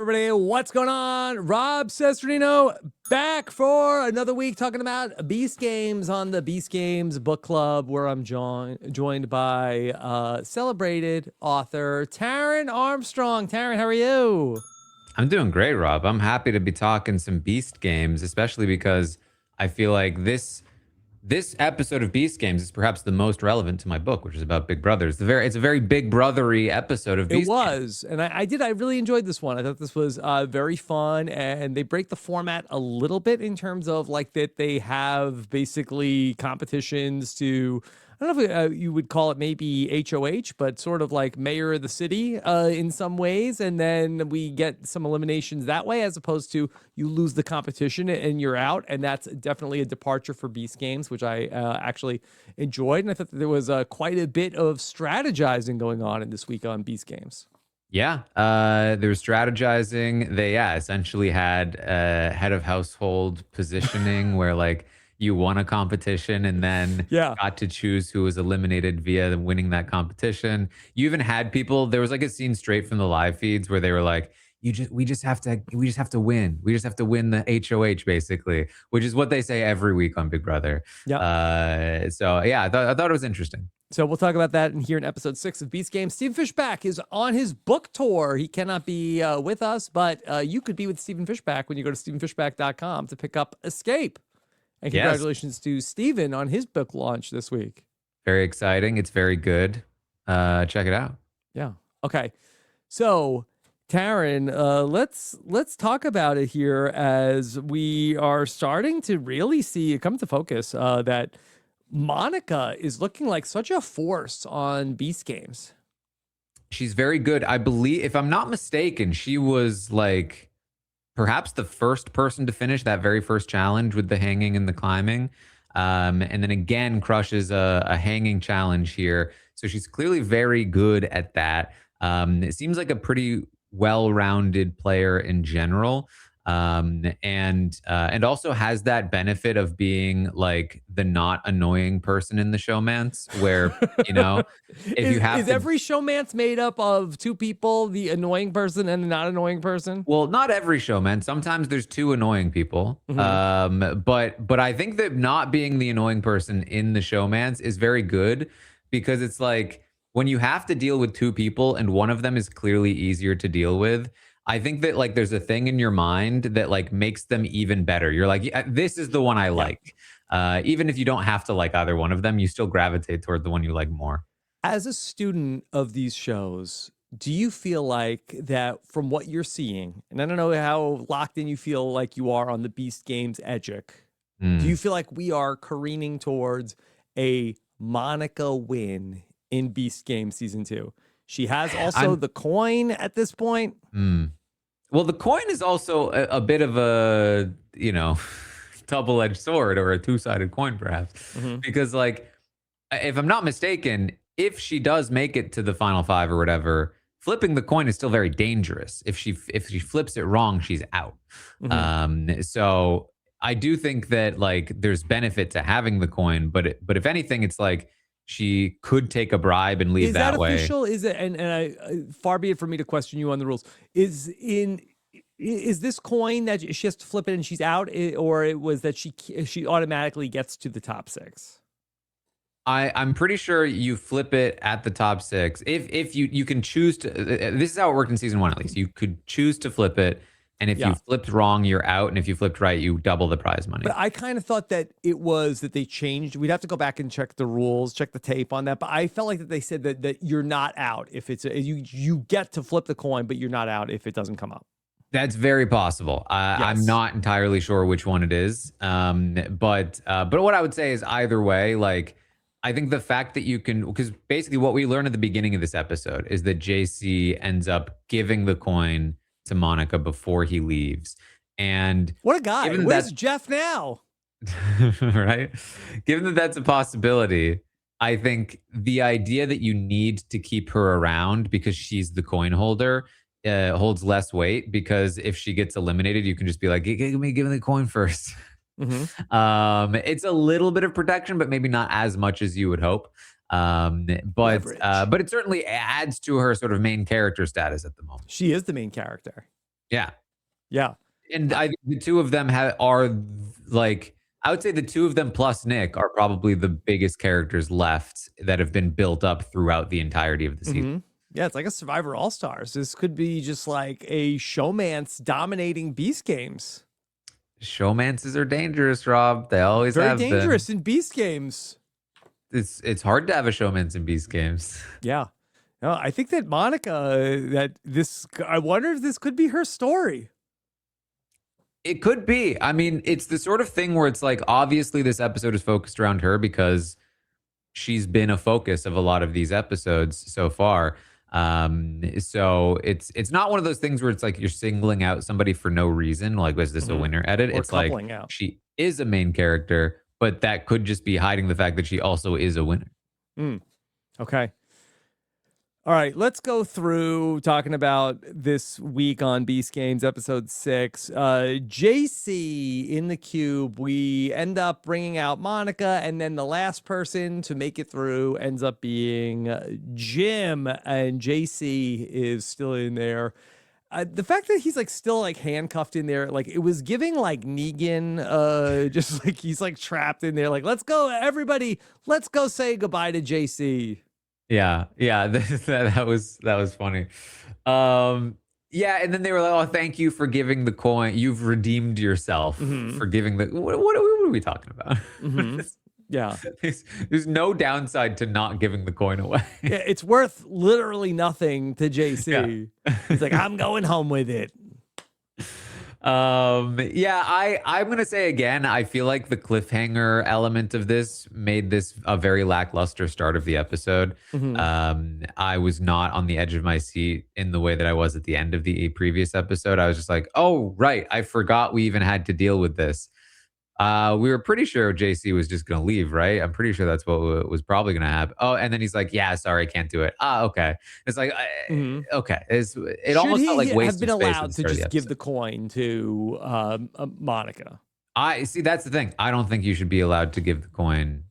Everybody, what's going on? Rob Cesternino back for another week talking about Beast Games on the Beast Games Book Club, where I'm joined by celebrated author Taran Armstrong. Taran, how are you? I'm doing great, Rob. I'm happy to be talking some Beast Games, especially because I feel like this episode of Beast Games is perhaps the most relevant to my book, which is about Big Brother. It's a very Big Brothery episode of It Beast Games. was, and I really enjoyed this one. I thought this was very fun, and they break the format a little bit in terms of like that they have basically competitions to, I don't know if you would call it maybe HOH, but sort of like mayor of the city in some ways, and then we get some eliminations that way, as opposed to you lose the competition and you're out, and that's definitely a departure for Beast Games, which I actually enjoyed, and I thought that there was quite a bit of strategizing going on in this week on Beast Games. Yeah, they were strategizing. They essentially had head of household positioning where like you won a competition and then Yeah. got to choose who was eliminated via winning that competition. You even had people. There was like a scene straight from the live feeds where they were like, we just have to win. We just have to win the HOH basically, which is what they say every week on Big Brother. Yeah. So yeah, I thought it was interesting. So we'll talk about that in here in episode 6 of Beast Games. Stephen Fishback is on his book tour. He cannot be with us, but you could be with Stephen Fishback when you go to stephenfishback.com to pick up Escape. And congratulations to Stephen on his book launch this week. Very exciting. It's very good. Check it out. Yeah. Okay. So Taran, let's talk about it here as we are starting to really see it come to focus that Monica is looking like such a force on Beast Games. She's very good. I believe, if I'm not mistaken, she was like perhaps the first person to finish that very first challenge with the hanging and the climbing. And then again, crushes a hanging challenge here. So she's clearly very good at that. It seems like a pretty well-rounded player in general. And also has that benefit of being like the not annoying person in the showmance where, you know, if you have is every showmance made up of two people, the annoying person and the not annoying person? Well, not every showman. Sometimes there's two annoying people. But I think that not being the annoying person in the showmance is very good because it's like when you have to deal with two people and one of them is clearly easier to deal with, I think that like there's a thing in your mind that like makes them even better. You're like, yeah, this is the one I like. Even if you don't have to like either one of them, you still gravitate toward the one you like more. As a student of these shows, do you feel like that from what you're seeing, and I don't know how locked in you feel like you are on the Beast Games Edgic, do you feel like we are careening towards a Monica win in Beast Games Season 2? She has also the coin at this point. Well, the coin is also a bit of a, you know, double-edged sword or a two-sided coin, perhaps. Because, like, if I'm not mistaken, if she does make it to the final five or whatever, flipping the coin is still very dangerous. If she flips it wrong, she's out. So I do think that, like, there's benefit to having the coin, but if anything, it's like, she could take a bribe and leave that way. Is that official? Is it? And far be it for me to question you on the rules. Is this coin that she has to flip it and she's out, or it was that she automatically gets to the top 6? I'm pretty sure you flip it at the top 6. If you can choose to. This is how it worked in season 1, at least. You could choose to flip it. And if you flipped wrong, you're out. And if you flipped right, you double the prize money. But I kind of thought that it was that they changed. We'd have to go back and check the rules, check the tape on that. But I felt like that they said that you're not out if it's you get to flip the coin, but you're not out if it doesn't come up. That's very possible. I'm not entirely sure which one it is. But what I would say is either way, like, I think the fact that you can, because basically what we learned at the beginning of this episode is that JC ends up giving the coin to Monica before he leaves. And what a guy. Where's Jeff now? Right? Given that that's a possibility, I think the idea that you need to keep her around because she's the coin holder holds less weight, because if she gets eliminated, you can just be like, give me the coin first. It's a little bit of protection, but maybe not as much as you would hope. But it certainly adds to her sort of main character status at the moment. She is the main character. Yeah. Yeah. And Uh, I think the two of them are like, I would say the two of them plus Nick are probably the biggest characters left that have been built up throughout the entirety of the season. mhm. Yeah, it's like a Survivor All-Stars. This could be just like a showmance dominating Beast Games. Showmances are dangerous, Rob. They always Very have been. dangerous in Beast Games. It's hard to have a showmans in Beast games. Yeah. No, I think that Monica, I wonder if this could be her story. It could be. I mean, it's the sort of thing where it's like, obviously, this episode is focused around her because she's been a focus of a lot of these episodes so far. So it's not one of those things where it's like you're singling out somebody for no reason. Like, was this a Mhm. winner edit? Or It's like coupling out. she is a main character, but that could just be hiding the fact that she also is a winner. Mm, okay. All right, let's go through talking about this week on Beast Games, episode 6. JC in the cube, we end up bringing out Monica, and then the last person to make it through ends up being Jim, and JC is still in there. The fact that he's like still like handcuffed in there, like it was giving like Negan, just like he's like trapped in there. Like, let's go, everybody, let's go say goodbye to JC. Yeah, yeah, that was funny. Yeah, and then they were like, "Oh, thank you for giving the coin. You've redeemed yourself Hmm. for giving the." What are we talking about? Hmm. Yeah. There's no downside to not giving the coin away. Yeah, it's worth literally nothing to Yeah. JC. He's like, I'm going home with it. Yeah, I'm gonna say again, I feel like the cliffhanger element of this made this a very lackluster start of the episode. Hmm. I was not on the edge of my seat in the way that I was at the end of the previous episode. I was just like, oh right, I forgot we even had to deal with this. We were pretty sure JC was just gonna leave, right? I'm pretty sure that's what was probably gonna happen. Oh, and then he's like, "Yeah, sorry, I can't do it." Ah, okay. It's like, Hmm. okay. It Should almost felt he like have been wasted space at the allowed to start of the just give episode. the coin to Monica? I see. That's the thing. I don't think you should be allowed to give the coin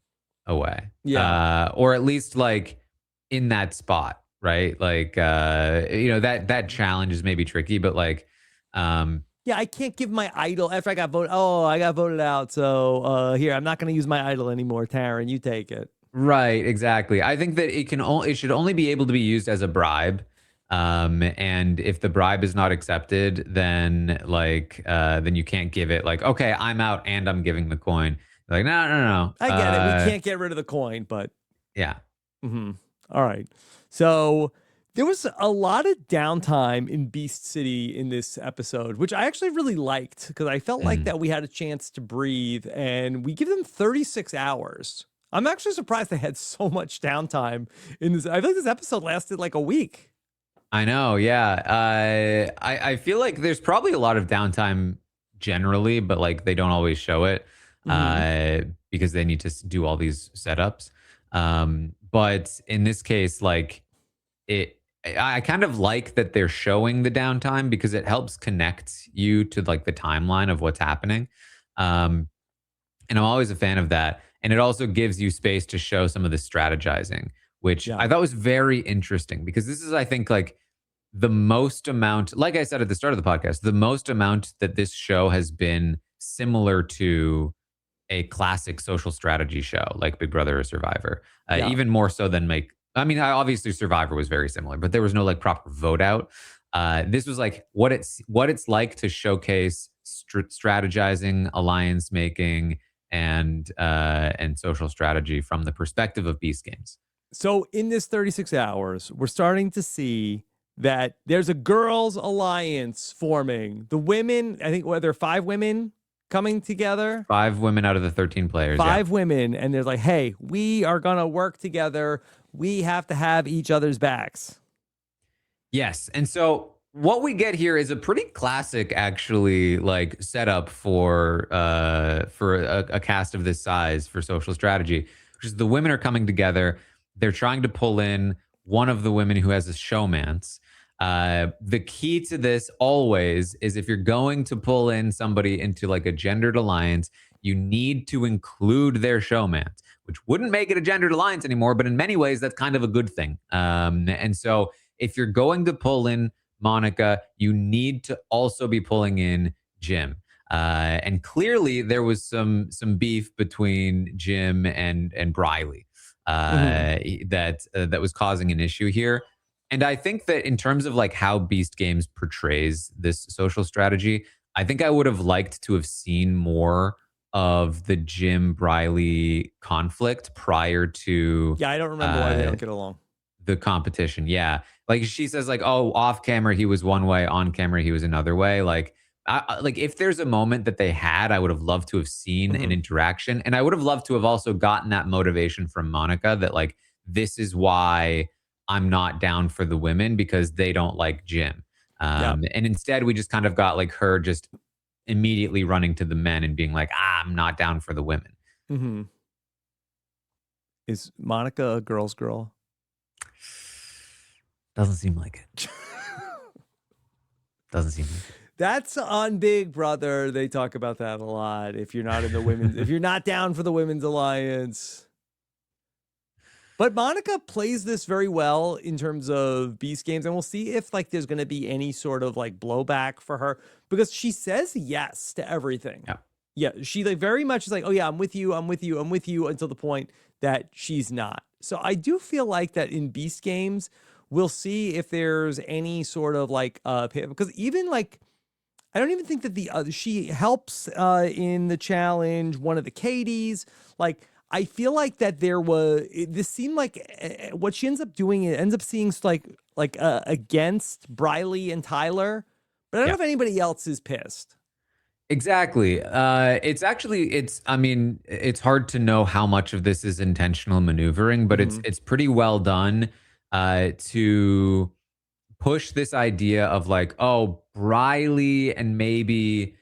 away, Yeah. or at least like in that spot, right? Like, that challenge is maybe tricky, but like, um, Yeah, I can't give my idol after I got voted. Oh, I got voted out. So here, I'm not going to use my idol anymore. Taran, you take it. right, exactly. I think that it should only be able to be used as a bribe. And if the bribe is not accepted, then then you can't give it. Like, okay, I'm out and I'm giving the coin. Like, no, no, no. I get it. We can't get rid of the coin, but Yeah. mhm. All right. So there was a lot of downtime in Beast City in this episode, which I actually really liked because I felt like Mhm. that we had a chance to breathe, and we give them 36 hours. I'm actually surprised they had so much downtime in this. I feel like this episode lasted like a week. I know. Yeah. I feel like there's probably a lot of downtime generally, but like they don't always show it Hmm. because they need to do all these setups. But in this case, like it I kind of like that they're showing the downtime because it helps connect you to like the timeline of what's happening. Um, and I'm always a fan of that. And it also gives you space to show some of the strategizing, which Yeah. I thought was very interesting because this is, I think, like the most amount, like I said at the start of the podcast, the most amount that this show has been similar to a classic social strategy show like Big Brother or Survivor, Yeah. even more so than I mean, obviously Survivor was very similar, but there was no like proper vote out. This was like what it's like to showcase strategizing, alliance making, and social strategy from the perspective of Beast Games. So in this 36 hours, we're starting to see that there's a girls' alliance forming. The women, I think, there are 5 women coming together. 5 women out of the 13 players. Yeah. 5 women, and they're like, hey, we are gonna work together. We have to have each other's backs. Yes. And so what we get here is a pretty classic actually like setup for a cast of this size for social strategy, which is the women are coming together. They're trying to pull in one of the women who has a showmance. The key to this always is if you're going to pull in somebody into like a gendered alliance, you need to include their showmance, which wouldn't make it a gendered alliance anymore, but in many ways that's kind of a good thing. And so if you're going to pull in Monica, you need to also be pulling in Jim. And clearly there was some beef between Jim and Briley Hmm. that was causing an issue here. And I think that in terms of like how Beast Games portrays this social strategy, I think I would have liked to have seen more of the Jim Briley conflict prior to Yeah, I don't remember why they uh, don't get along. the competition. Yeah. Like she says, like, oh, off camera, he was one way, on camera, he was another way. Like, like if there's a moment that they had, I would have loved to have seen an Hmm. interaction. And I would have loved to have also gotten that motivation from Monica that, like, this is why I'm not down for the women because they don't like Jim. Yeah. And instead, we just kind of got like her just immediately running to the men and being like, I'm not down for the women. Hmm. Is Monica a girl's girl? Doesn't seem like it. Doesn't seem like it. That's on Big Brother. They talk about that a lot. If you're not in the women's, if you're not down for the women's alliance. But Monica plays this very well in terms of Beast Games, and we'll see if like there's going to be any sort of like blowback for her because she says yes to everything. Yeah. Yeah, she like very much is like, oh yeah, I'm with you, I'm with you, I'm with you until the point that she's not. So I do feel like that in Beast Games, we'll see if there's any sort of like because even like I don't even think that the other she helps in the challenge one of the Katies. Like I feel like that this seemed like what she ends up doing. It ends up seeing like against Briley and Tyler, but I don't know Yeah. if anybody else is pissed. Exactly. I mean, it's hard to know how much of this is intentional maneuvering, but Hmm. it's pretty well done to push this idea of like, oh, Briley and maybe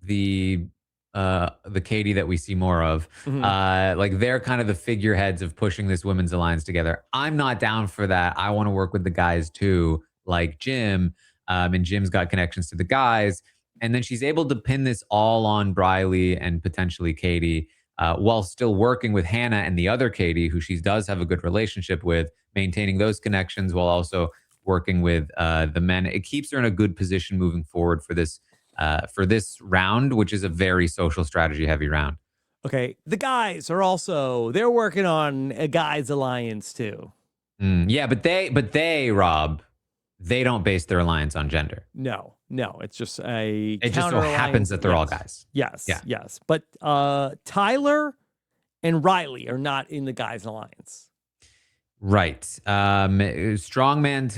the the Katie that we see more of, Hmm. like they're kind of the figureheads of pushing this women's alliance together. I'm not down for that. I want to work with the guys too, like Jim. And Jim's got connections to the guys. And then she's able to pin this all on Briley and potentially Katie, while still working with Hannah and the other Katie, who she does have a good relationship with, maintaining those connections while also working with the men. It keeps her in a good position moving forward for this round, which is a very social strategy heavy round. Okay, the guys are also they're working on a guys alliance too. Yeah, but they, Rob, they don't base their alliance on gender. No, no, it's just a It just so counter happens alliance. that they're all Yes, guys. yes, Yeah, yes. But Tyler and Riley are not in the guys alliance. right. Strongman.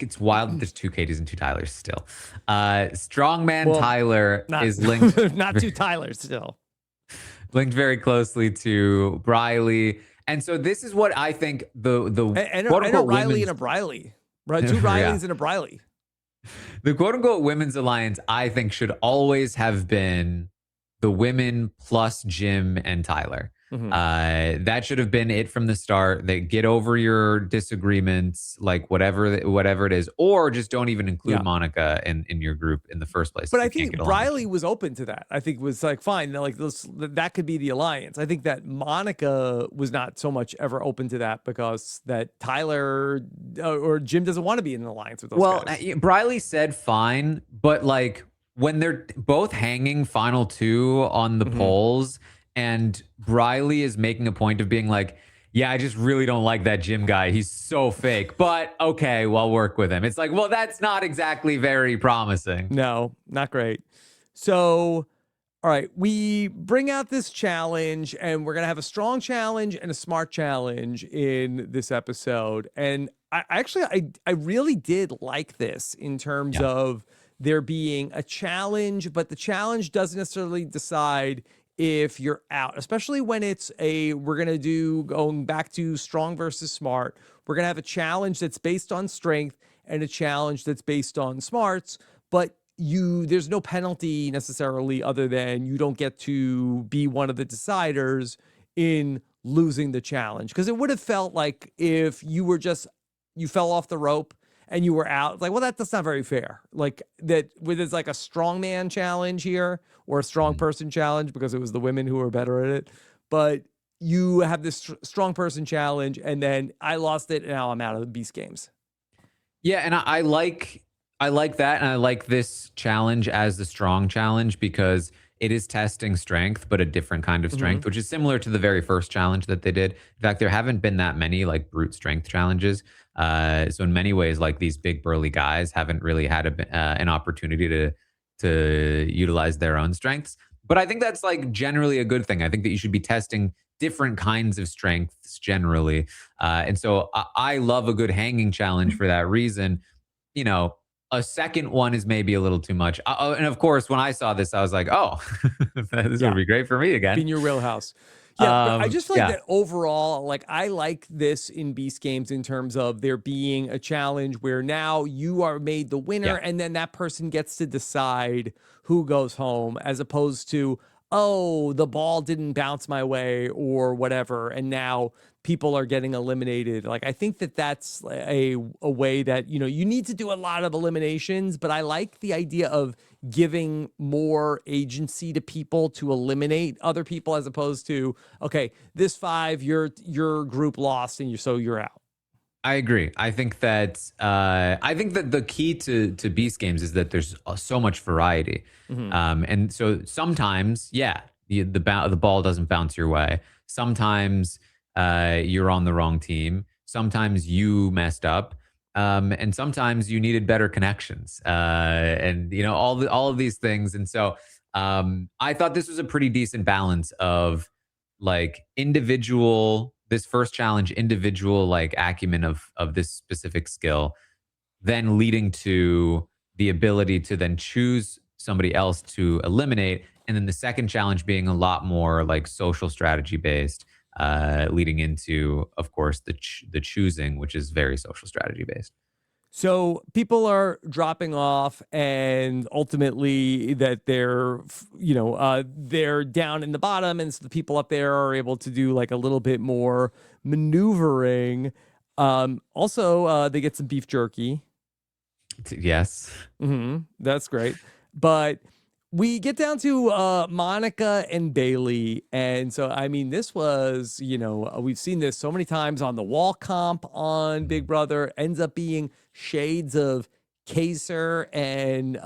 It's wild that there's two Katies and two Tylers still. Strongman Well, Tyler not is linked not two Tylers still. linked very closely to Briley, and so this is what I think the quote And a unquote Riley and women's a Briley. Right, two yeah, Rileys and a Briley. the quote unquote women's alliance, I think, should always have been the women plus Jim and Tyler. Hmm. That should have been it from the start. They get over your disagreements, like whatever it is, or just don't even include Yeah. Monica in your group in the first place But if I you can't think get along with Briley Jim. was open to that. I think was like fine, like that could be the alliance. I think that Monica was not so much ever open to that because that Tyler or Jim doesn't want to be in an alliance with those Well, guys. Briley said fine, but like when they're both hanging final two on the Hmm. polls, and Briley is making a point of being like, yeah, I just really don't like that Jim guy. He's so fake, but okay, well, I'll work with him. It's like, well, that's not exactly very promising. No, not great. So, all right, we bring out this challenge, and we're gonna have a strong challenge and a smart challenge in this episode. And I really did like this in terms Yeah. of there being a challenge, but the challenge doesn't necessarily decide if you're out, especially when we're gonna do going back to strong versus smart. We're gonna have a challenge that's based on strength and a challenge that's based on smarts, but there's no penalty necessarily other than you don't get to be one of the deciders in losing the challenge, because it would have felt like if you fell off the rope and you were out, like, well, that's not very fair, like that with it's like a strongman challenge here or a strong Mhm. person challenge because it was the women who were better at it, but you have this strong person challenge and then I lost it and now I'm out of the Beast Games. Yeah, and I like I like that, and I like this challenge as the strong challenge because it is testing strength, but a different kind of Hmm. strength, which is similar to the very first challenge that they did. In fact, there haven't been that many like brute strength challenges. So in many ways, like these big burly guys haven't really had an opportunity to utilize their own strengths. But I think that's like generally a good thing. I think that you should be testing different kinds of strengths generally, and so I love a good hanging challenge for that reason. You know, a second one is maybe a little too much. Oh, and of course, when I saw this, I was like, "Oh, this would Yeah. be great for me Be again." in your wheelhouse. Yeah, but I just feel like Yeah, that overall, like I like this in Beast games in terms of there being a challenge where now you are made the winner yeah. and then that person gets to decide who goes home as opposed to, oh, the ball didn't bounce my way or whatever. And now people are getting eliminated. Like I think that that's a way that, you know, you need to do a lot of eliminations, but I like the idea of giving more agency to people to eliminate other people as opposed to, okay, this 5 your group lost and you're out. I agree. I think that the key to Beast games is that there's so much variety, Hmm. and so sometimes, yeah, the ball doesn't bounce your way. Sometimes you're on the wrong team. Sometimes you messed up, and sometimes you needed better connections, and you know all of these things. And so I thought this was a pretty decent balance of like individual this first challenge individual like acumen of this specific skill, then leading to the ability to then choose somebody else to eliminate, and then the second challenge being a lot more like social strategy based, leading into of course the choosing, which is very social strategy based. So people are dropping off, and ultimately that they're down in the bottom, and so the people up there are able to do like a little bit more maneuvering. Also, they get some beef jerky. Yes. That's great. But we get down to Monica and Bailey. And so, I mean, this was, we've seen this so many times on the wall comp on Big Brother, ends up being shades of Kaser and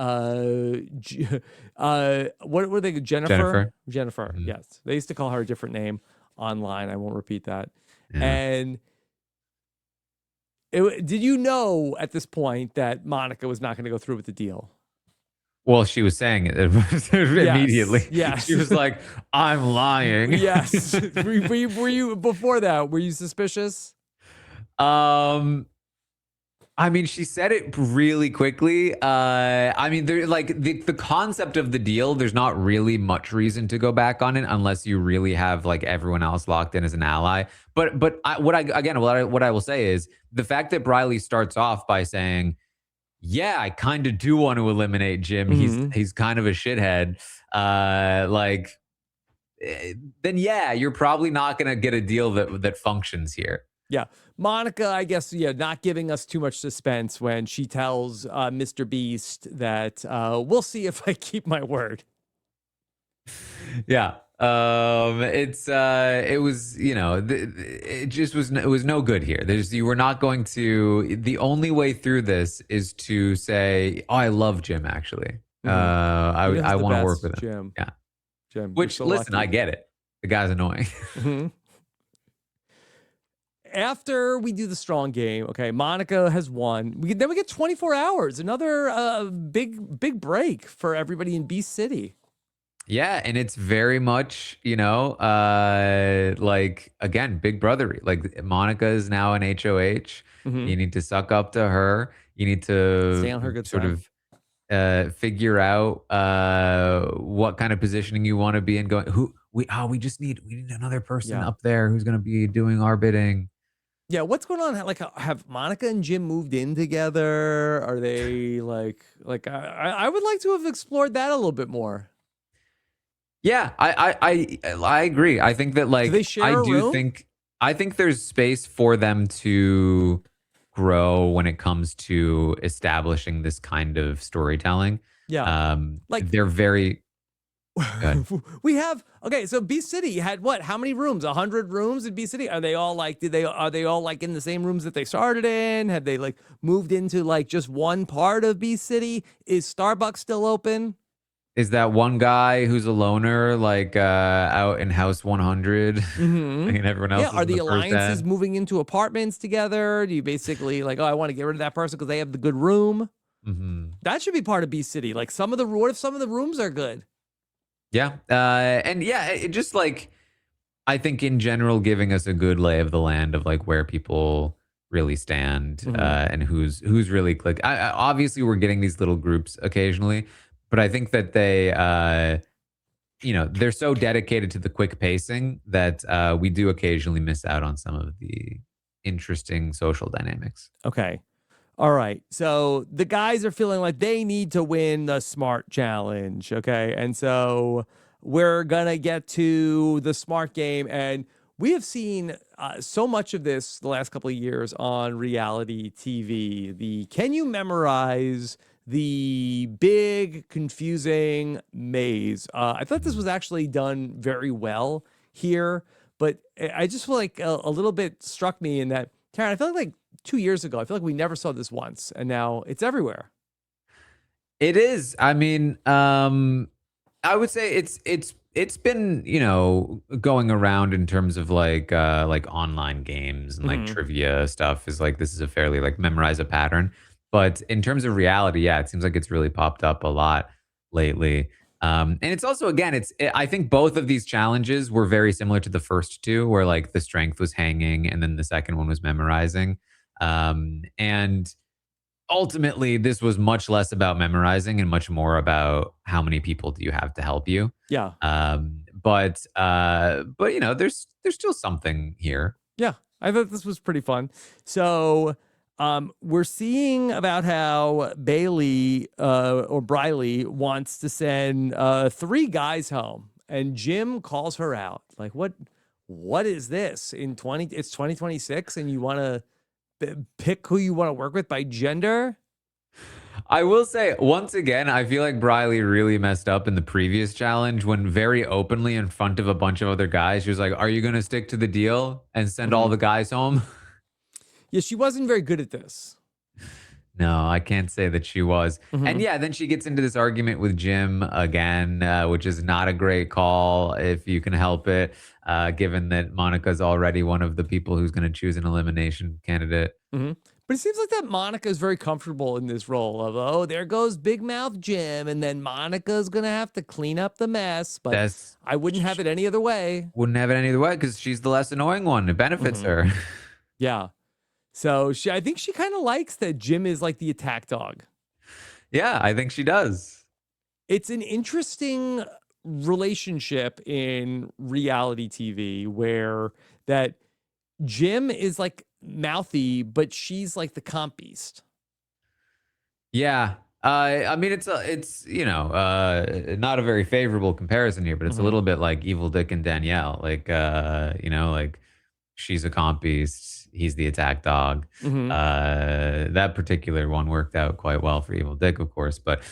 what were they? Jennifer? Jennifer. Jennifer, Mhm. yes. They used to call her a different name online. I won't repeat that. Yeah. And did you know at this point that Monica was not going to go through with the deal? Well, she was saying it Yes. immediately. Yes. She was like, "I'm lying." Yes. Were you before that? Were you suspicious? um, I mean, she said it really quickly. I mean, there like the concept of the deal. There's not really much reason to go back on it unless you really have like everyone else locked in as an ally. But what I will say is the fact that Briley starts off by saying, yeah, I kind of do want to eliminate Jim. Hmm. He's kind of a shithead. Like then yeah, you're probably not going to get a deal that functions here. Yeah. Monica, I guess, yeah, not giving us too much suspense when she tells MrBeast that we'll see if I keep my word. Yeah. It was, it just it was no good here. You were not going to, the only way through this is to say, oh, I love Jim actually. Hmm. I Jim's the want to work best, with him. Jim. Yeah. Jim, you're Which, so listen, I lucky. get it. The guy's annoying. Hmm. After we do the strong game, okay, Monica has won. Then we get 24 hours, another big break for everybody in Beast City. Yeah, and it's very much, like again, big brothery. Like Monica is now an HOH. Hmm. You need to suck up to her. You need Stay to on her good sort side. of figure out what kind of positioning you want to be in. Going, we just we need another person Yeah. up there who's going to be doing our bidding. Yeah, what's going on? Like, have Monica and Jim moved in together? Are they like? I would like to have explored that a little bit more. Yeah, I agree. I think that Do they like share a room? I think there's space for them to grow when it comes to establishing this kind of storytelling. Yeah, like They're very Good. We have okay, so Beast City had what? How many rooms? 100 rooms in Beast City? Are they all like? Are they all like in the same rooms that they started in? Have they like moved into like just one part of Beast City? Is Starbucks still open? Is that one guy who's a loner, like out in House 100, Mm-hmm. and everyone Yeah. else is Are in the the first alliances end? moving into apartments together? Do you basically like, oh, I want to get rid of that person because they have the good room? Hmm. That should be part of Beast City. Like some of the what if some of the rooms are good? Yeah, and yeah, it just like I think in general giving us a good lay of the land of like where people really stand Mm-hmm. and who's really click. Obviously, we're getting these little groups occasionally, but I think that they, they're so dedicated to the quick pacing that we do occasionally miss out on some of the interesting social dynamics. Okay. All right. So the guys are feeling like they need to win the smart challenge. Okay. And so we're going to get to the smart game. And we have seen so much of this the last couple of years on reality TV. The can you memorize the big, confusing maze? I thought this Mhm. was actually done very well here. But I just feel like a little bit struck me in that, Taran, I feel like 2 years ago. I feel like we never saw this once, and now it's everywhere. It is. I mean, I would say it's been, going around in terms of like online games and like Hmm. trivia stuff is like this is a fairly like memorize a pattern. But in terms of reality, yeah, it seems like it's really popped up a lot lately. And it's also again, I think both of these challenges were very similar to the first two, where like the strength was hanging and then the second one was memorizing. And ultimately this was much less about memorizing and much more about how many people do you have to help you. Yeah, But there's still something here. yeah. I thought this was pretty fun. So, we're seeing about how Bailey or Briley wants to send three guys home, and Jim calls her out. Like, what? What is this in 20? It's 2026, and you want to pick who you want to work with by gender? I will say once again, I feel like Briley really messed up in the previous challenge when very openly in front of a bunch of other guys, she was like, "Are you going to stick to the deal and send all Hmm. the guys home?" Yeah, she wasn't very good at this. No, I can't say that she was. And Hmm. yeah, then she gets into this argument with Jim again, which is not a great call if you can help it, given that Monica's already one of the people who's going to choose an elimination candidate. Hmm. But it seems like that Monica is very comfortable in this role of, oh, there goes Big Mouth Jim, and then Monica's gonna have to clean up the mess. But That's I wouldn't have it any other way. wouldn't have it any other way because she's the less annoying one. It benefits Hmm. her. Yeah. So I think she kind of likes that Jim is like the attack dog. Yeah, I think she does. It's an interesting relationship in reality TV where that Jim is like mouthy, but she's like the comp beast. Yeah. I mean, not a very favorable comparison here, but it's a Hmm. little bit like Evil Dick and Danielle. Like, like she's a comp beast, he's the attack dog. Hmm. That particular one worked out quite well for Evil Dick, of course, but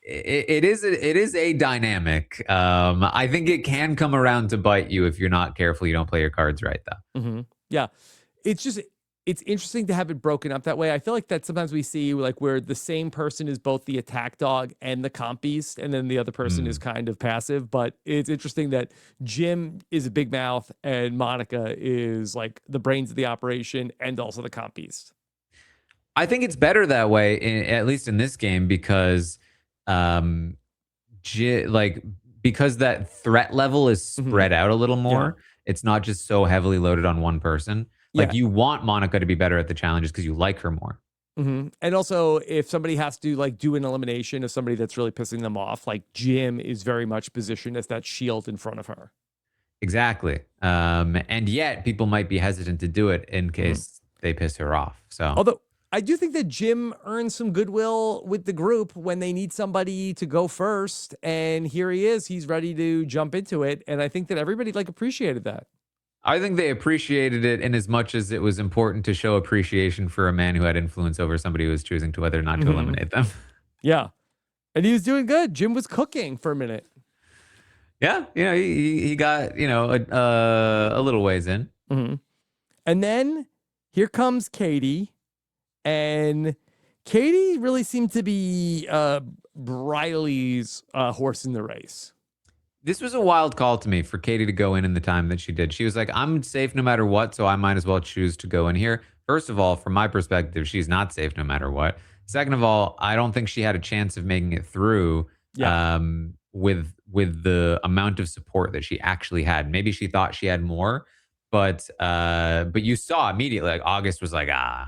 it is a dynamic. I think it can come around to bite you if you're not careful. You don't play your cards right, though. Hmm. Yeah. It's just it's interesting to have it broken up that way. I feel like that sometimes we see like where the same person is both the attack dog and the comp beast, and then the other person is Mm. kind of passive. But it's interesting that Jim is a big mouth and Monica is like the brains of the operation and also the comp beast. I think it's better that way, at least in this game, because um, like because that threat level is Hmm. spread out a little Yeah. more. It's not just so heavily loaded on one person. Like Yeah. you want Monica to be better at the challenges because you like her more. Hmm. And also, if somebody has to like do an elimination of somebody that's really pissing them off, like Jim is very much positioned as that shield in front of her. Exactly. And yet people might be hesitant to do it in Mhm. case they piss her off. So Although I do think that Jim earns some goodwill with the group when they need somebody to go first, and here he is. He's ready to jump into it, and I think that everybody like appreciated that. I think they appreciated it in as much as it was important to show appreciation for a man who had influence over somebody who was choosing to whether or not to Hmm. eliminate them. Yeah. And he was doing good. Jim was cooking for a minute. Yeah, he got a little ways in. Mm-hmm. And then here comes Katie, and Katie really seemed to be Briley's horse in the race. This was a wild call to me for Katie to go in the time that she did. She was like, I'm safe no matter what, so I might as well choose to go in here. First of all, from my perspective, she's not safe no matter what. Second of all, I don't think she had a chance of making it through with the amount of support that she actually had. Maybe she thought she had more, but you saw immediately, like August was like, I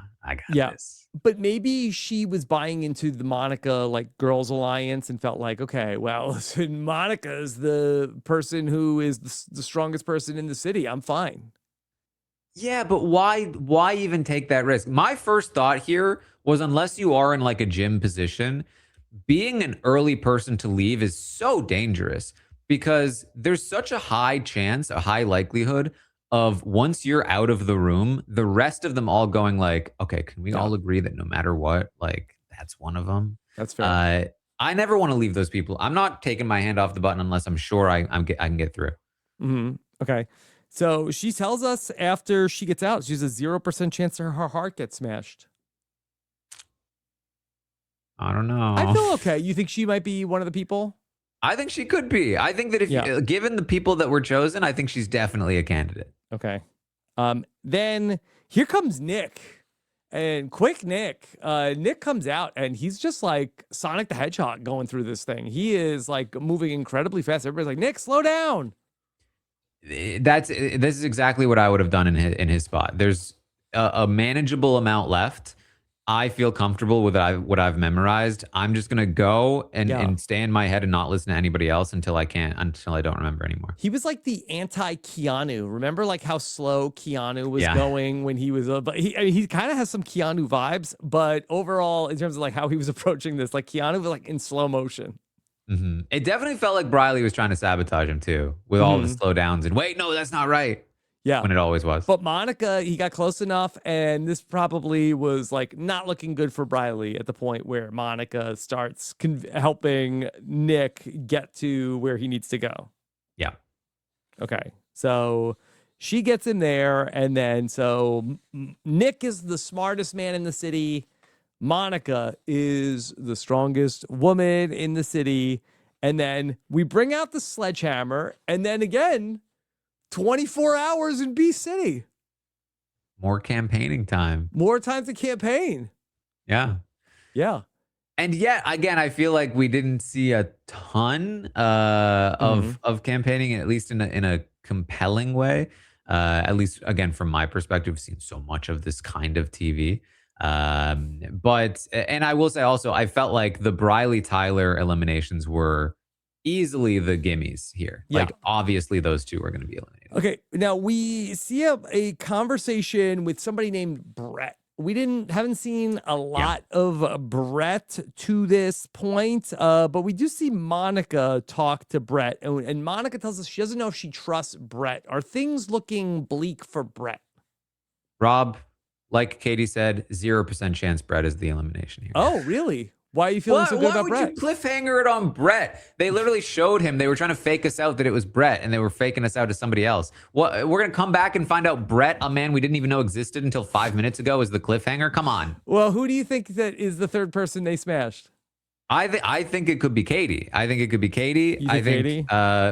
got this. But maybe she was buying into the Monica like girls alliance and felt like, okay, well, listen, Monica's the person who is the strongest person in the city. I'm fine. Yeah, but why even take that risk? My first thought here was, unless you are in like a gym position, being an early person to leave is so dangerous, because there's such a high chance, a high likelihood of, once you're out of the room, the rest of them all going like, okay, can we all agree that no matter what, like, that's one of them? That's fair. I never want to leave those people. I'm not taking my hand off the button unless I'm sure I can get through. Mm-hmm. Okay. So she tells us after she gets out, she's a 0% chance her heart gets smashed. I don't know. I feel okay. You think she might be one of the people? I think she could be. I think that if given the people that were chosen, I think she's definitely a candidate. Okay. Then here comes Nick. And quick Nick. Nick comes out and he's just like Sonic the Hedgehog going through this thing. He is like moving incredibly fast. Everybody's like, Nick, slow down. This is exactly what I would have done in his spot. There's a manageable amount left. I feel comfortable with what I've memorized. I'm just gonna go and stay in my head and not listen to anybody else until I don't remember anymore. He was like the anti-Keanu. Remember like how slow Keanu was going when he was but he kind of has some Keanu vibes, but overall, in terms of like how he was approaching this, like Keanu was like in slow motion. Mm-hmm. It definitely felt like Briley was trying to sabotage him too, with all the slow downs and wait, no, that's not right. Yeah. When it always was. But Monica, he got close enough, and this probably was like not looking good for Briley at the point where Monica starts helping Nick get to where he needs to go. Yeah. Okay. So she gets in there, and then so Nick is the smartest man in the city. Monica is the strongest woman in the city. And then we bring out the sledgehammer, and then again, 24 hours in Beast City. More campaigning time. More time to campaign. Yeah. Yeah. And yet, again, I feel like we didn't see a ton of campaigning, at least in a compelling way. At least, again, from my perspective, we've seen so much of this kind of TV. But I will say also, I felt like the Briley Tyler eliminations were easily the gimmies here. Yeah. Like, obviously, those two are going to be eliminated. Okay. Now we see a conversation with somebody named Brett. We haven't seen a lot of Brett to this point, but we do see Monica talk to Brett, and Monica tells us she doesn't know if she trusts Brett. Are things looking bleak for Brett? Rob, like Katie said, 0% chance Brett is the elimination here. Oh, really? Why are you feeling so good about Brett? Why would you cliffhanger it on Brett? They literally showed him. They were trying to fake us out that it was Brett, and they were faking us out as somebody else. What? We're going to come back and find out Brett, a man we didn't even know existed until 5 minutes ago, is the cliffhanger? Come on. Well, who do you think that is the third person they smashed? I think it could be Katie. I think it could be Katie. You think Katie?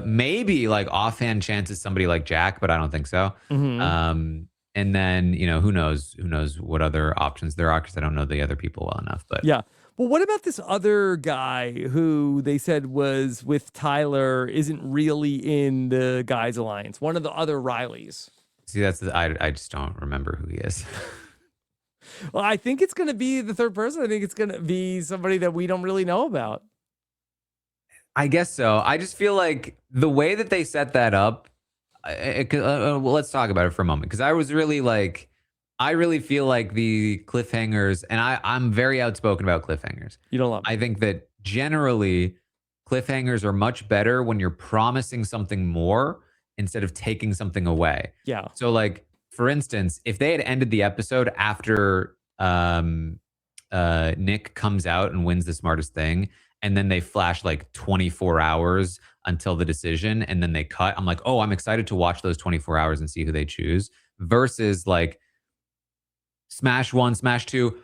Maybe like offhand chances somebody like Jack, but I don't think so. And then, who knows what other options there are, because I don't know the other people well enough. But yeah. Well, what about this other guy who they said was with Tyler, isn't really in the Guys Alliance? One of the other Rileys. See, I just don't remember who he is. Well, I think it's going to be the third person. I think it's going to be somebody that we don't really know about. I guess so. I just feel like the way that they set that up, well, let's talk about it for a moment, because I really feel like the cliffhangers, and I'm very outspoken about cliffhangers. You don't love them. I think that generally cliffhangers are much better when you're promising something more instead of taking something away. Yeah. So like, for instance, if they had ended the episode after Nick comes out and wins the smartest thing, and then they flash like 24 hours until the decision, and then they cut. I'm like, oh, I'm excited to watch those 24 hours and see who they choose, versus like smash one, smash two,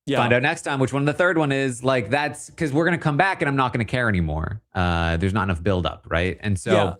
Yeah. find out next time which one the third one is. Like, that's because we're going to come back and I'm not going to care anymore. There's not enough buildup, right? And Yeah.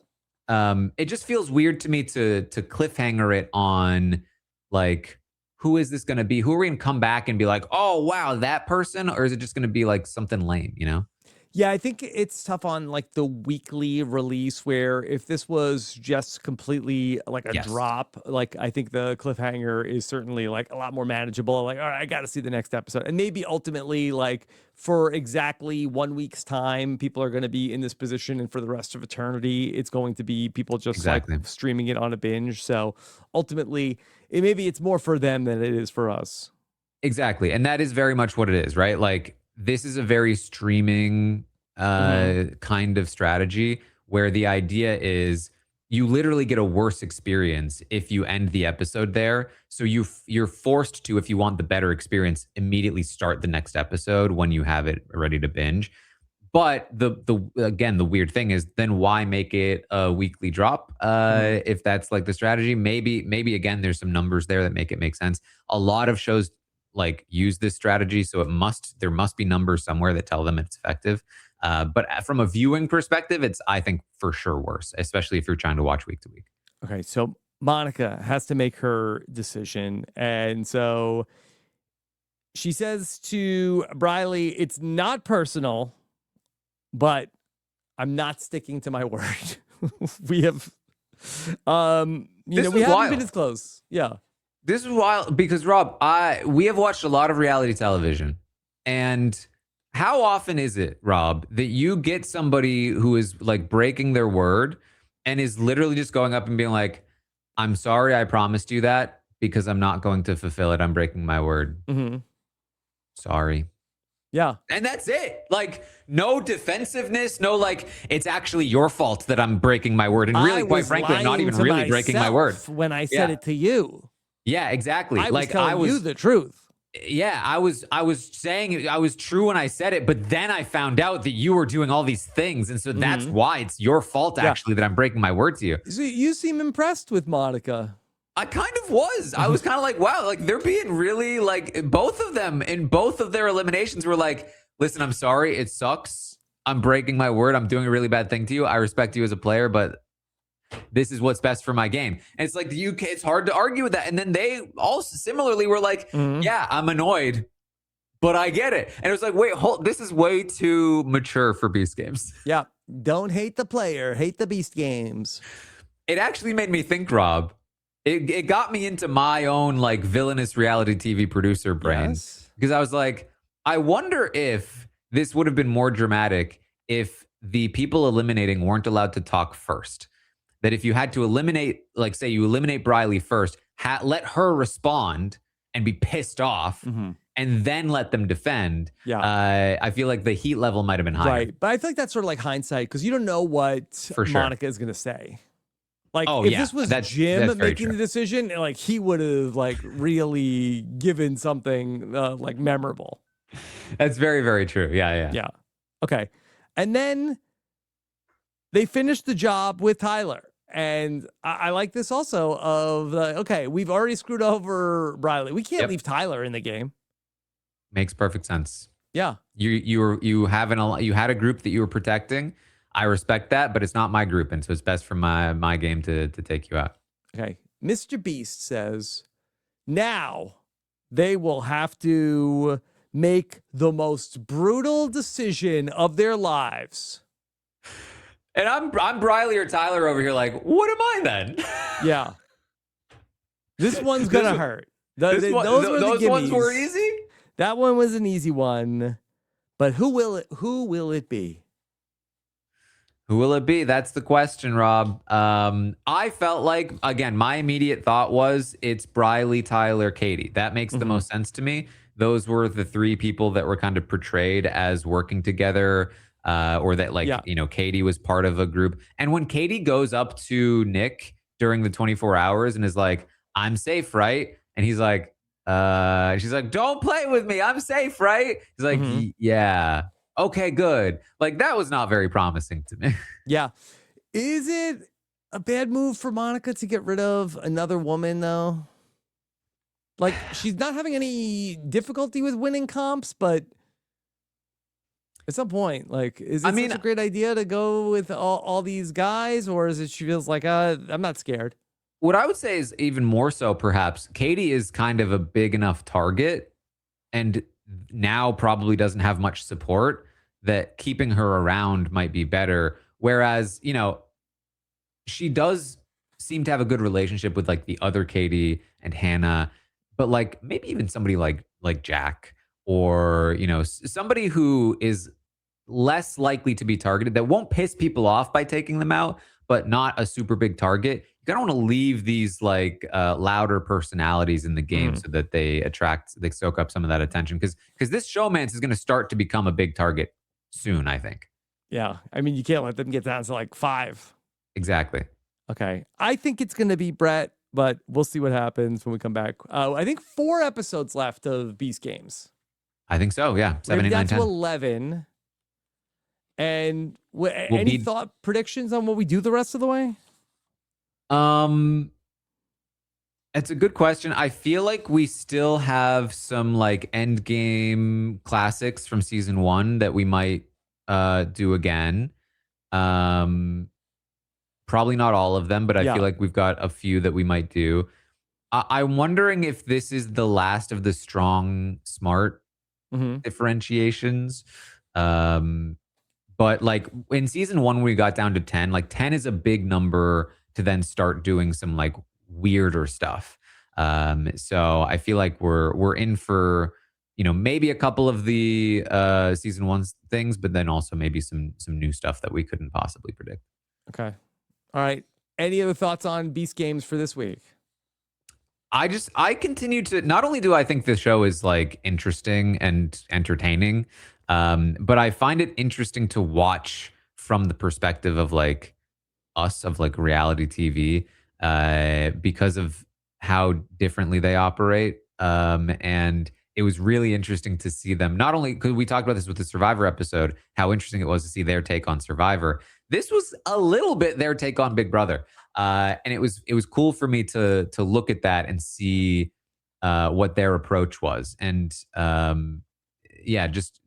so it just feels weird to me to cliffhanger it on like, who is this going to be? Who are we going to come back and be like, oh wow, that person? Or is it just going to be like something lame, you know? Yeah, I think it's tough on like the weekly release where if this was just completely like a Yes, drop, like I think the cliffhanger is certainly like a lot more manageable. Like, all right, I got to see the next episode. And maybe ultimately, like for exactly 1 week's time, people are going to be in this position. And for the rest of eternity, it's going to be people just like exactly. streaming it on a binge. So ultimately, maybe it's more for them than it is for us. Exactly. And that is very much what it is, right? Like, this is a very streaming Hmm. kind of strategy where the idea is you literally get a worse experience if you end the episode there. So you're forced to, if you want the better experience, immediately start the next episode when you have it ready to binge. But the again, the weird thing is, then why make it a weekly drop? Hmm. If that's like the strategy, maybe again, there's some numbers there that make it make sense. A lot of shows like use this strategy, so there must be numbers somewhere that tell them it's effective. But from a viewing perspective, it's, I think, for sure worse, especially if you're trying to watch week to week. Okay. So Monica has to make her decision. And so she says to Briley, it's not personal, but I'm not sticking to my word. We have, This we is haven't been wild. as close. Yeah. This is wild because, Rob, we have watched a lot of reality television, and how often is it, Rob, that you get somebody who is like breaking their word and is literally just going up and being like, "I'm sorry, I promised you that because I'm not going to fulfill it. I'm breaking my word. Hmm. Sorry." Yeah. And that's it. Like, no defensiveness, no like, it's actually your fault that I'm breaking my word. And I really, quite was frankly, I'm not lying even to really breaking my word. myself when I said Yeah. it to you. Yeah, exactly. I was Like, I telling you was the truth. yeah, I was saying I was true when I said it, but then I found out that you were doing all these things, and so that's Hmm. why it's your fault Yeah. actually that I'm breaking my word to you. So you seem impressed with Monica. I kind of was. I was kind of like, wow, like they're being really like, both of them in both of their eliminations were like, listen, I'm sorry, it sucks. I'm breaking my word. I'm doing a really bad thing to you. I respect you as a player, but this is what's best for my game. And it's like the UK, it's hard to argue with that. And then they also similarly were like, Hmm. yeah, I'm annoyed, but I get it. And it was like, wait, hold, this is way too mature for Beast Games. Yeah. Don't hate the player, hate the Beast games. It actually made me think, Rob. It got me into my own like villainous reality TV producer brain, Yes. because I was like, I wonder if this would have been more dramatic if the people eliminating weren't allowed to talk first. That if you had to eliminate, like say you eliminate Briley first, let her respond and be pissed off, Hmm. and then let them defend. Yeah. I feel like the heat level might have been higher. Right. But I feel like that's sort of like hindsight because you don't know what For sure. Monica is going to say. Like Oh if yeah, this was that's Jim very making true. the decision, like he would have like really given something like memorable. That's very, very true. Yeah, yeah. Yeah. Okay. And then they finished the job with Tyler. And I like this also of okay, we've already screwed over Briley. We can't Yep. leave Tyler in the game. Makes perfect sense. Yeah. You had a group that you were protecting. I respect that, but it's not my group, and so it's best for my game to take you out. Okay. Mr. Beast says now they will have to make the most brutal decision of their lives. And I'm Briley or Tyler over here. Like, what am I then? Yeah. This one's going to hurt. Those were the those ones were gimmies. easy. That one was an easy one. But who will it be? Who will it be? That's the question, Rob. I felt like, again, my immediate thought was it's Briley, Tyler, Katie. That makes the Mhm. most sense to me. Those were the three people that were kind of portrayed as working together, or that, like, Yeah. Katie was part of a group. And when Katie goes up to Nick during the 24 hours and is like, I'm safe, right? And he's like, She's like, don't play with me. I'm safe, right? He's like, Hmm. yeah. Okay, good. Like, that was not very promising to me. Yeah. Is it a bad move for Monica to get rid of another woman, though? Like, she's not having any difficulty with winning comps, but at some point, like, is I it such mean, a great idea to go with all these guys, or is it she feels like, I'm not scared? what I would say is even more so, perhaps, Katie is kind of a big enough target and now probably doesn't have much support that keeping her around might be better. Whereas, she does seem to have a good relationship with like the other Katie and Hannah, but like maybe even somebody like Jack or somebody who is less likely to be targeted that won't piss people off by taking them out, but not a super big target. You kind of want to leave these like louder personalities in the game Mhm. so that they soak up some of that attention because this showmance is going to start to become a big target soon. I think Yeah. I mean, you can't let them get down to like 5. exactly. Okay. I think it's going to be Brett, but we'll see what happens when we come back. I think 4 episodes left of Beast Games. I think so. Yeah, We're going to seven, be eight, down nine, to 10. 11. And We'll any be thought predictions on what we do the rest of the way? um it's a good question. I feel like we still have some like end game classics from season 1 that we might do again. Um Probably not all of them, but I feel Yeah. like we've got a few that we might do. I'm wondering if this is the last of the strong smart Hmm. differentiations. Um But like in season 1, we got down to 10. Like 10 is a big number to then start doing some like weirder stuff. So I feel like we're in for maybe a couple of the season 1's things, but then also maybe some new stuff that we couldn't possibly predict. Okay. All right. Any other thoughts on Beast Games for this week? I continue to not only do I think the show is like interesting and entertaining, but I find it interesting to watch from the perspective of like us of like reality TV because of how differently they operate. And it was really interesting to see them not only because we talked about this with the Survivor episode, how interesting it was to see their take on Survivor. This was a little bit their take on Big Brother, and it was cool for me to look at that and see what their approach was, and yeah, just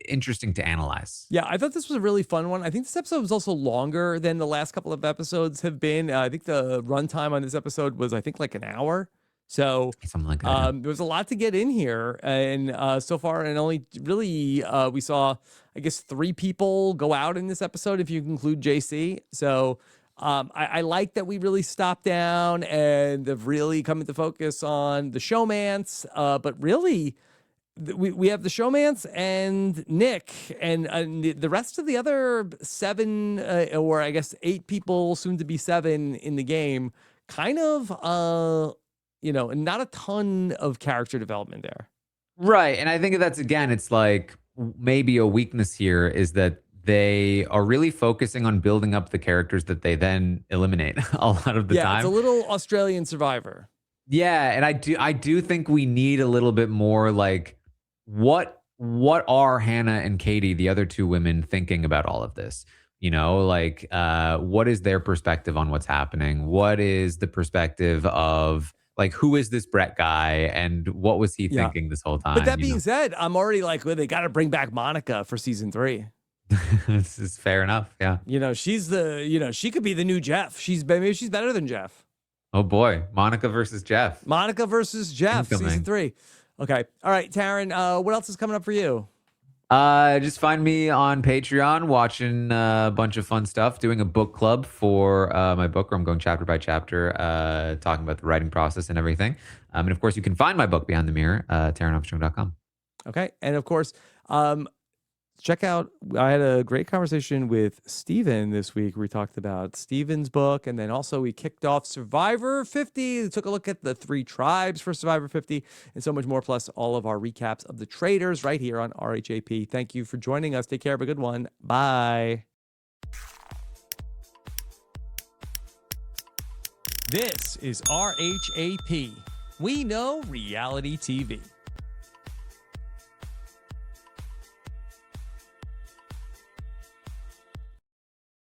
interesting to analyze. Yeah, I thought this was a really fun one. I think this episode was also longer than the last couple of episodes have been. I think the runtime on this episode was, I think, like an hour. So Something like that. Yeah. there was a lot to get in here, and so far, and only really we saw, I guess, 3 people go out in this episode if you include JC. So I like that we really stopped down and have really come into focus on the showmance, but really we have the showmance and Nick and the rest of the other 7 or I guess 8 people, soon to be 7 in the game. Kind of, not a ton of character development there. Right. And I think that's again, it's like maybe a weakness here is that they are really focusing on building up the characters that they then eliminate a lot of the Yeah, it's a time. little Australian Survivor. Yeah, and I do think we need a little bit more like what are Hannah and Katie, the other 2 women, thinking about all of this? Like what is their perspective on what's happening? What is the perspective of like who is this Brett guy and what was he Yeah. thinking this whole But time? that being said, I'm already like, well, they got to bring back Monica for season 3. This is fair enough. Yeah. She could be the new Jeff. Maybe she's better than Jeff. Oh boy, Monica versus Jeff. Monica versus Jeff, season Incoming. 3. Okay. All right, Taran, what else is coming up for you? Just find me on Patreon watching a bunch of fun stuff, doing a book club for my book where I'm going chapter by chapter, talking about the writing process and everything. And of course, you can find my book Behind the Mirror, TaranArmstrong.com. Okay. And of course, check out, I had a great conversation with Steven this week. We talked about Steven's book, and then also we kicked off Survivor 50, took a look at the 3 tribes for Survivor 50, and so much more, plus all of our recaps of the traders right here on RHAP. Thank you for joining us. Take care. Have a good one. Bye. This is RHAP, We know reality TV.